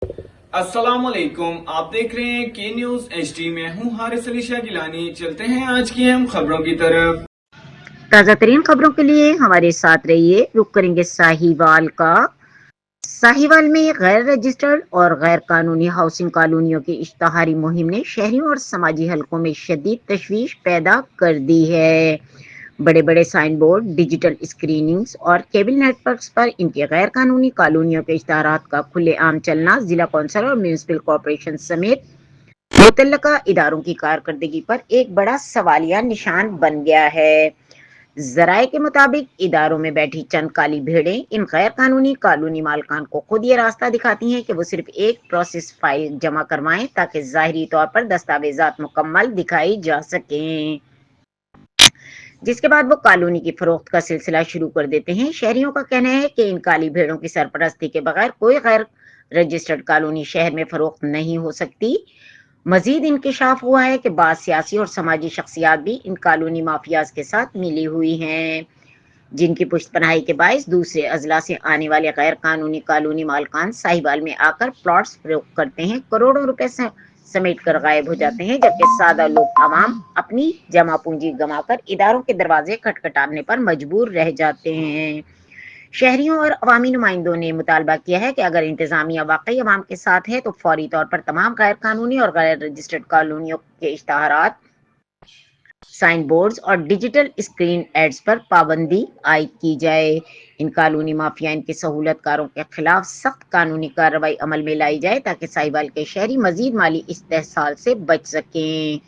अस्सलाम वालेकुम, आप देख रहे हैं के न्यूज एचडी में हूं हारिस अली शाह गिलानी। चलते हैं आज की अहम खबरों की तरफ। ताज़ा तरीन खबरों के लिए हमारे साथ रहिए। रुक करेंगे साहिवाल का। साहिवाल में गैर रजिस्टर्ड और गैर कानूनी हाउसिंग कॉलोनियों की इश्तहारी मुहिम ने शहरियों और समाजी हलकों में शदीद तशवीश पैदा कर दी है। बड़े बड़े साइन बोर्ड, डिजिटल स्क्रीनिंग्स और केबल नेटवर्क्स पर इनके गैर कानूनी कॉलोनियों के इश्तहारात का खुलेआम चलना जिला कौंसिल और म्यूनिसिपल कॉरपोरेशन समेत मुतल्लका इदारों की कारकर्दगी पर एक बड़ा सवालिया निशान बन गया है। जराये के मुताबिक इदारों में बैठी चंद काली भेड़ें इन गैर कानूनी कॉलोनी मालकान को खुद ये रास्ता दिखाती हैं कि वो सिर्फ एक प्रोसेस फाइल जमा करवाएं ताकि जाहिरी तौर पर दस्तावेजात मुकम्मल दिखाई जा सकें, जिसके बाद वो कॉलोनी की फरोख्त का सिलसिला शुरू कर देते हैं। शहरियों का कहना है कि इन काली भेड़ों की सरपरस्ती के बगैर कोई गैर रजिस्टर्ड कॉलोनी शहर में फरोख्त नहीं हो सकती। मजीद इंकशाफ हुआ है कि बाद सियासी और समाजी शख्सियात भी इन कॉलोनी माफियाज के साथ मिली हुई हैं, जिनकी पुश्तपनाही के बायस दूसरे अजला से आने वाले गैर कानूनी कॉलोनी मालकान साहिवाल में आकर प्लॉट्स फरोख्त करते हैं, करोड़ों रुपए समेट कर गायब हो जाते हैं, जबकि सादा लोग आवाम अपनी जमा पूंजी गंवाकर इदारों के दरवाजे खटखटाने पर मजबूर रह जाते हैं। शहरियों और अवामी नुमाइंदों ने मुतालबा किया है कि अगर इंतजामिया वाकई अवाम के साथ है तो फौरी तौर पर तमाम गैर कानूनी और गैर रजिस्टर्ड कॉलोनियों के इश्तहारात, साइन बोर्ड्स और डिजिटल स्क्रीन एड्स पर पाबंदी आयद की जाए। इन कॉलोनी माफियाइन के सहूलतकारों के खिलाफ सख्त कानूनी कार्रवाई अमल में लाई जाए ताकि साहिवाल के शहरी मजीद माली इस्तेहसाल से बच सकें।